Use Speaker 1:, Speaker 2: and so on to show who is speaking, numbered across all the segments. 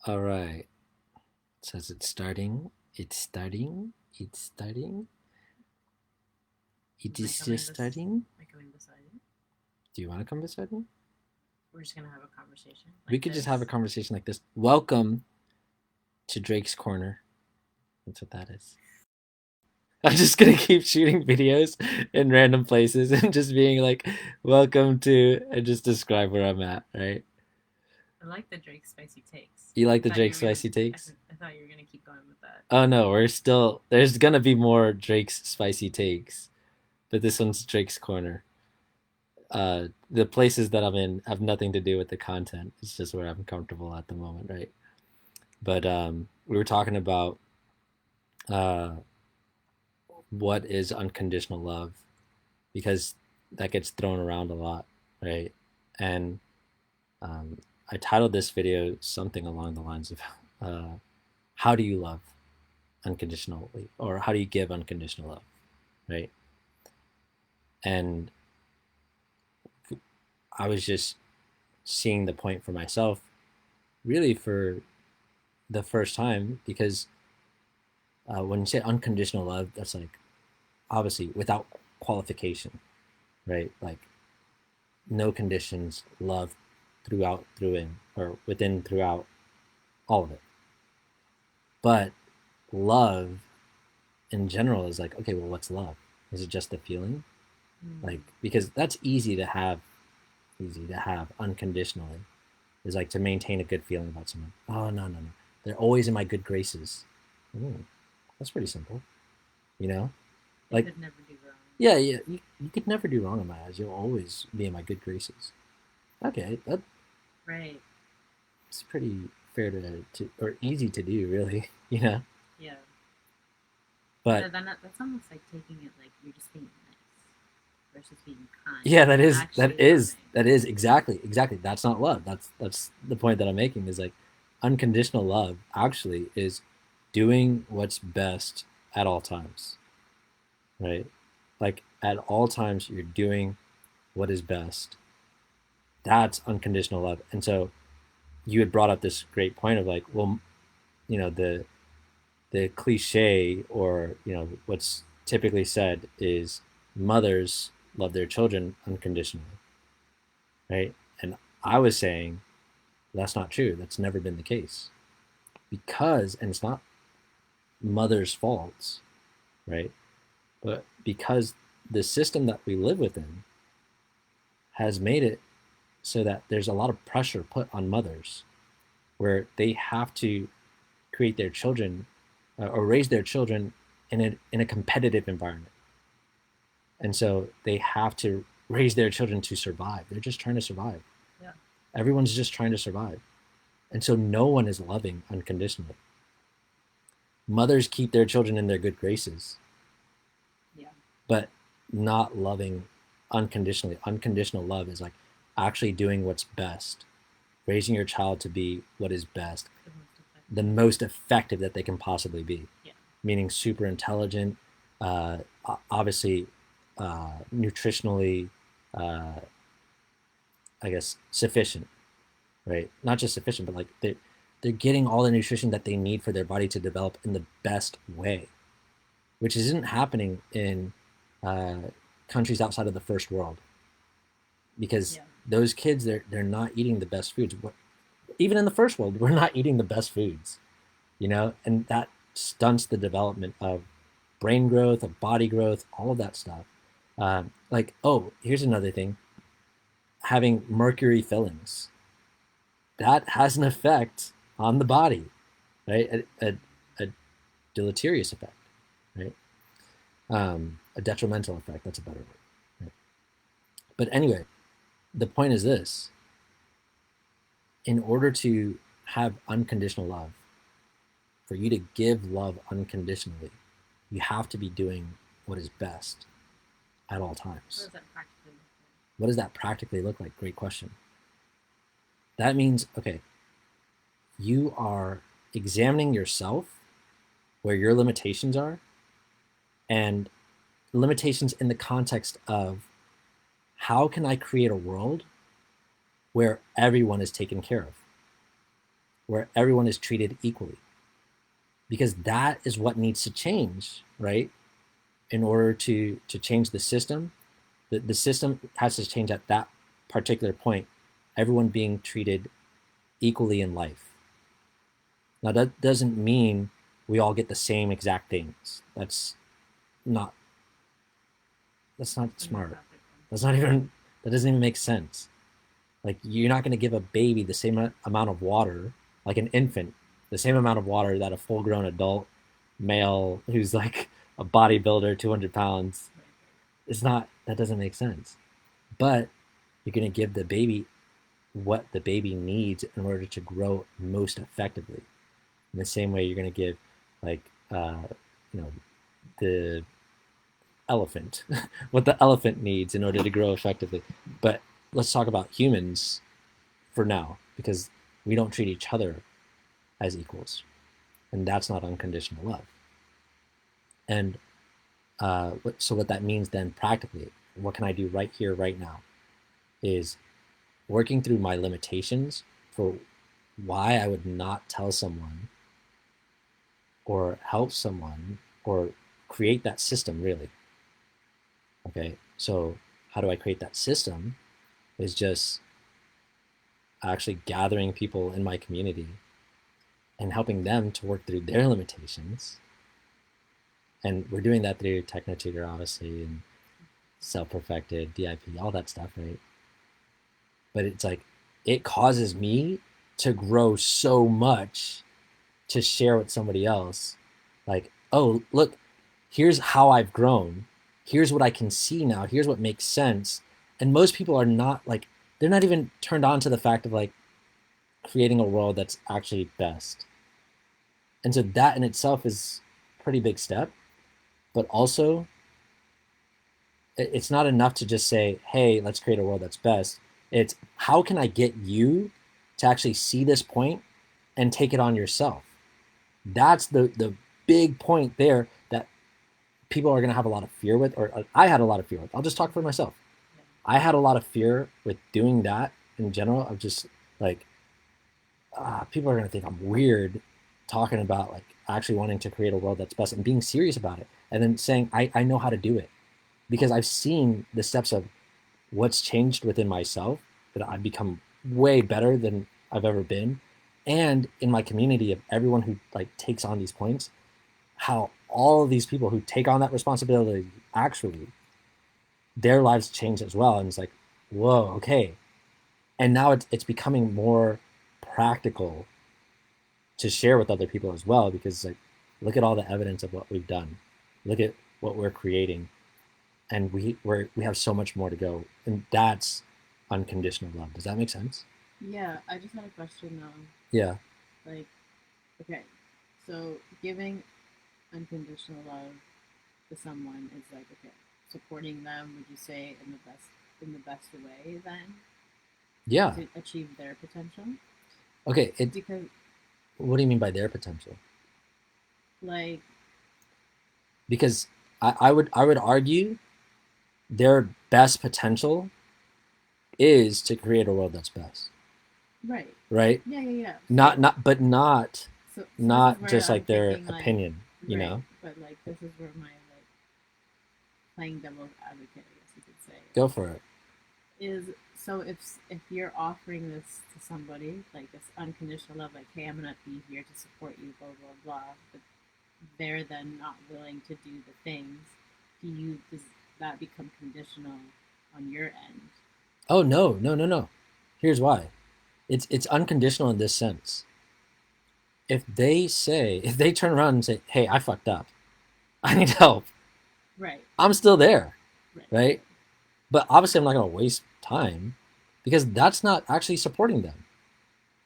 Speaker 1: All right. It says it's starting. It's starting. It's starting. It is just starting.
Speaker 2: Am I coming beside you?
Speaker 1: Do you want to come beside me?
Speaker 2: We're just gonna have a conversation.
Speaker 1: We could just have a conversation like this. Welcome to Drake's Corner. That's what that is. I'm just gonna keep shooting videos in random places and just being like, "Welcome to," and just describe where I'm at. Right?
Speaker 2: I like the Drake spicy takes.
Speaker 1: You like the Drake spicy takes?
Speaker 2: I thought you were gonna keep going with that.
Speaker 1: Oh no, we're still. There's gonna be more Drake's spicy takes, but this one's Drake's Corner. The places that I'm in have nothing to do with the content. It's just where I'm comfortable at the moment, right? But we were talking about uh, what is unconditional love because that gets thrown around a lot, right? And um, I titled this video something along the lines of how do you love unconditionally, or how do you give unconditional love, right? And I was just seeing the point for myself, really for the first time, because when you say unconditional love, that's like obviously without qualification, right? Like no conditions, love throughout, through in, or within, throughout, all of it. But love in general is like, okay, well, what's love? Is it just a feeling? Like, because that's easy to have unconditionally, is like to maintain a good feeling about someone. Oh, no, no, no. They're always in my good graces. Ooh, that's pretty simple, you know?
Speaker 2: Like, could never do wrong.
Speaker 1: Yeah, you could never do wrong in my eyes. You'll always be in my good graces. Okay, that
Speaker 2: right.
Speaker 1: It's pretty fair to or easy to do, really. You know.
Speaker 2: Yeah.
Speaker 1: But
Speaker 2: that's almost like taking it like you're just being nice versus being kind.
Speaker 1: Yeah, that is exactly. That's not love. That's the point that I'm making. Is like unconditional love actually is doing what's best at all times, right? Like at all times, you're doing what is best. That's unconditional love. And so you had brought up this great point of like, well, the cliche, or what's typically said is mothers love their children unconditionally, right? And I was saying that's not true. That's never been the case, because, and it's not mothers' faults, right? But because the system that we live within has made it so that there's a lot of pressure put on mothers, where they have to create their children, or raise their children in a competitive environment. And so they have to raise their children to survive. They're just trying to survive.
Speaker 2: Yeah.
Speaker 1: Everyone's just trying to survive. And so no one is loving unconditionally. Mothers keep their children in their good graces.
Speaker 2: Yeah.
Speaker 1: But not loving unconditionally. Unconditional love is like actually doing what's best, raising your child to be what is best, the most effective that they can possibly be.
Speaker 2: Yeah.
Speaker 1: Meaning super intelligent, obviously nutritionally, I guess, sufficient, right? Not just sufficient, but like they're getting all the nutrition that they need for their body to develop in the best way, which isn't happening in uh, countries outside of the first world, because those kids, they're not eating the best foods. Even in the first world, we're not eating the best foods, and that stunts the development of brain growth, of body growth, all of that stuff. Like, oh, here's another thing: having mercury fillings, that has an effect on the body, right? A deleterious effect, right? A detrimental effect. That's a better word. Right? But anyway, the point is this: in order to have unconditional love, for you to give love unconditionally, you have to be doing what is best at all times. What does that practically look like? Great question. That means, okay, you are examining yourself, where your limitations are, and limitations in the context of how can I create a world where everyone is taken care of? where everyone is treated equally, because that is what needs to change, right? In order to change the system, the system has to change at that particular point, everyone being treated equally in life. Now that doesn't mean we all get the same exact things. Not that's not smart. That's not even that doesn't even make sense. Like, you're not going to give a baby the same amount of water, like an infant, the same amount of water that a full grown adult male who's like a bodybuilder, 200 pounds. It's not, that doesn't make sense. But you're going to give the baby what the baby needs in order to grow most effectively. In the same way, you're going to give, like, you know, the elephant what the elephant needs in order to grow effectively. But let's talk about humans for now, because we don't treat each other as equals, and that's not unconditional love. And so what that means then practically, what can I do right here, right now, is working through my limitations for why I would not tell someone or help someone or create that system, really. Okay, so how do I create that system? Is just actually gathering people in my community and helping them to work through their limitations. And we're doing that through Techno-Tutor, obviously, and Self-Perfected, DIP, all that stuff, right? But it's like, it causes me to grow so much to share with somebody else. Like, oh, look, here's how I've grown. Here's what I can see now. Here's what makes sense. And most people are not like, they're not even turned on to the fact of like creating a world that's actually best. And so that in itself is a pretty big step. But also, it's not enough to just say, hey, let's create a world that's best. It's, how can I get you to actually see this point and take it on yourself? That's the big point there that people are going to have a lot of fear with, or I had a lot of fear with. I'll just talk for myself. I had a lot of fear with doing that in general, of just like, people are going to think I'm weird talking about like actually wanting to create a world that's best and being serious about it, and then saying I know how to do it, because I've seen the steps of what's changed within myself, that I've become way better than I've ever been, and in my community of everyone who like takes on these points, how all of these people who take on that responsibility, actually their lives change as well. And it's like, whoa, okay. And now it's becoming more practical to share with other people as well, because like, look at all the evidence of what we've done, look at what we're creating, and we have so much more to go, and that's unconditional love. Does that make sense?
Speaker 2: Yeah, I just had a question though.
Speaker 1: Yeah.
Speaker 2: Like, okay, so giving unconditional love to someone is like, okay, supporting them. Would you say in the best way then
Speaker 1: Yeah.
Speaker 2: to achieve their potential?
Speaker 1: Okay.
Speaker 2: Because
Speaker 1: What do you mean by their potential?
Speaker 2: like,
Speaker 1: Because I would argue their best potential is to create a world that's best.
Speaker 2: right,
Speaker 1: Right?
Speaker 2: yeah, yeah, yeah.
Speaker 1: Not not but not
Speaker 2: So this is
Speaker 1: not
Speaker 2: where
Speaker 1: just
Speaker 2: I'm
Speaker 1: like their
Speaker 2: thinking like,
Speaker 1: opinion, you
Speaker 2: right,
Speaker 1: know?
Speaker 2: but like this is where my like playing devil's advocate, I guess you could say,
Speaker 1: Go for it.
Speaker 2: is so if you're offering this to somebody like this unconditional love, like, hey, I'm gonna be here to support you, blah blah blah, but they're then not willing to do the things, does that become conditional on your end?
Speaker 1: Oh no, no, no, no. Here's why. It's unconditional in this sense. If they turn around and say, "Hey, I fucked up. I need help."
Speaker 2: Right,
Speaker 1: I'm still there,
Speaker 2: right,
Speaker 1: right? But obviously I'm not going to waste time, because that's not actually supporting them,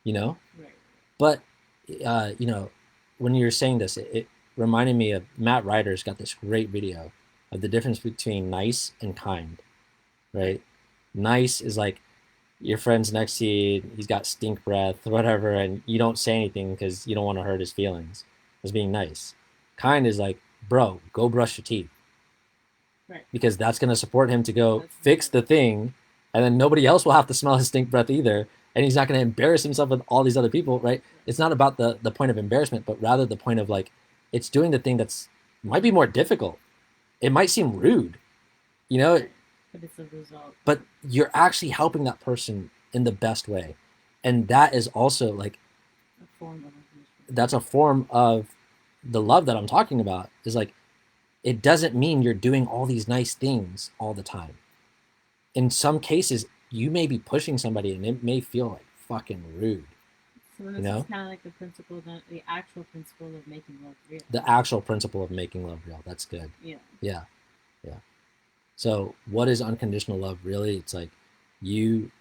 Speaker 1: you know?
Speaker 2: right,
Speaker 1: But you know, when you were saying this, it reminded me of Matt Ryder's got this great video of the difference between nice and kind,
Speaker 2: right,
Speaker 1: right? Nice is like your friend's next to you, he's got stink breath, whatever, and you don't say anything because you don't want to hurt his feelings. That's being nice. Kind is like, bro, go brush your teeth,
Speaker 2: right.
Speaker 1: because that's going to support him to go
Speaker 2: That's
Speaker 1: fix the thing, and then nobody else will have to smell his stink breath either, and he's not going to embarrass himself with all these other people, right? It's not about the point of embarrassment, but rather the point of like it's doing the thing that's might be more difficult. It might seem rude, you know,
Speaker 2: Right. But it's a result.
Speaker 1: but you're actually helping that person in the best way, and that is also like
Speaker 2: A form of unconditional
Speaker 1: that's a form of the love that I'm talking about. Is like it doesn't mean you're doing all these nice things all the time. In some cases, you may be pushing somebody, and it may feel like fucking rude,
Speaker 2: love. So
Speaker 1: you
Speaker 2: this is
Speaker 1: know.
Speaker 2: kind of like the principle, that the actual principle of making love real.
Speaker 1: The actual principle of making love real. That's good.
Speaker 2: Yeah.
Speaker 1: Yeah, yeah. So, what is unconditional love really? It's like you,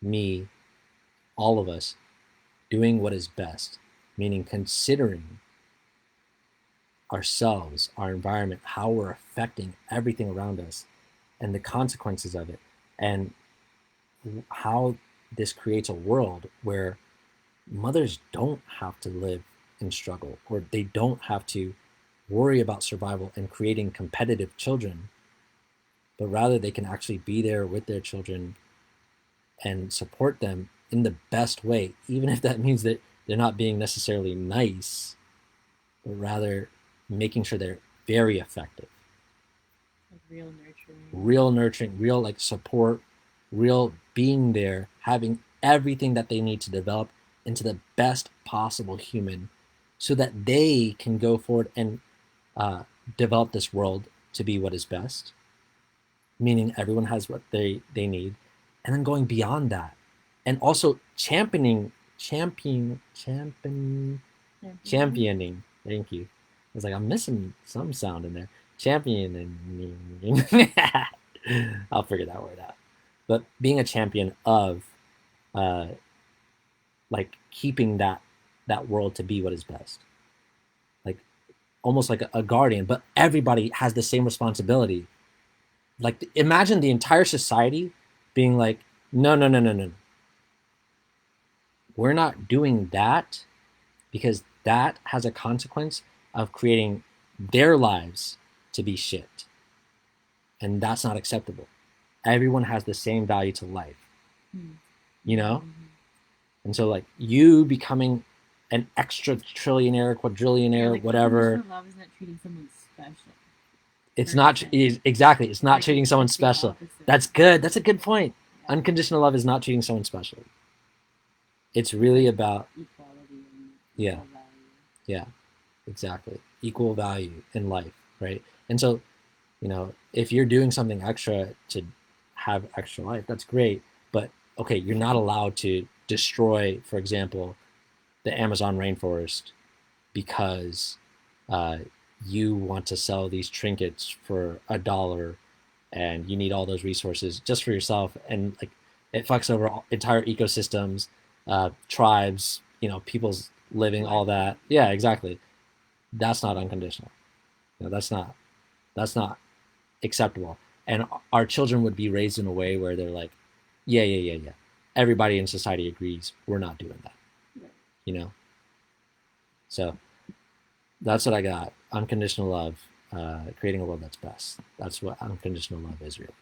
Speaker 1: me, all of us doing what is best, meaning considering ourselves, our environment, how we're affecting everything around us, and the consequences of it, and how this creates a world where mothers don't have to live in struggle, or they don't have to worry about survival and creating competitive children, but rather they can actually be there with their children and support them in the best way, even if that means that they're not being necessarily nice, but rather making sure they're very effective.
Speaker 2: Like real nurturing.
Speaker 1: Real nurturing, real like support, real being there, having everything that they need to develop into the best possible human so that they can go forward and uh, develop this world to be what is best, meaning everyone has what they need, and then going beyond that, and also
Speaker 2: Championing.
Speaker 1: championing. Thank you. I was like, I'm missing some sound in there. Championing. I'll figure that word out. But being a champion of, uh, like keeping that world to be what is best, like almost like a guardian. But everybody has the same responsibility. Like imagine the entire society being like, no, no, no, no, no, we're not doing that because that has a consequence of creating their lives to be shit. And that's not acceptable. Everyone has the same value to life,
Speaker 2: Mm.
Speaker 1: you know?
Speaker 2: Mm-hmm.
Speaker 1: And so, like, you becoming an extra trillionaire,
Speaker 2: Yeah,
Speaker 1: quadrillionaire,
Speaker 2: like
Speaker 1: whatever,
Speaker 2: unconditional love is not treating someone special
Speaker 1: it's
Speaker 2: per
Speaker 1: not
Speaker 2: se.
Speaker 1: exactly, it's not
Speaker 2: Like
Speaker 1: treating someone
Speaker 2: it's the
Speaker 1: special.
Speaker 2: opposite.
Speaker 1: That's good. That's a good point.
Speaker 2: Yeah.
Speaker 1: Unconditional love is not treating someone special. It's
Speaker 2: It's
Speaker 1: really
Speaker 2: like
Speaker 1: about,
Speaker 2: equality and
Speaker 1: yeah,
Speaker 2: equal value.
Speaker 1: yeah, exactly. Equal value in life, right? And so, if you're doing something extra to have extra life, that's great. But okay, you're not allowed to destroy, for example, the Amazon rainforest because uh, you want to sell these trinkets for $1 and you need all those resources just for yourself. And like it fucks over entire ecosystems, tribes, people's living, all that.
Speaker 2: Livelihood.
Speaker 1: Yeah, exactly. That's not unconditional. That's not acceptable. And our children would be raised in a way where they're like, yeah, yeah, yeah, yeah. Everybody in society agrees we're not doing that,
Speaker 2: Right.
Speaker 1: you know? So that's what I got. Unconditional love, creating a world that's best. That's what unconditional love is, really.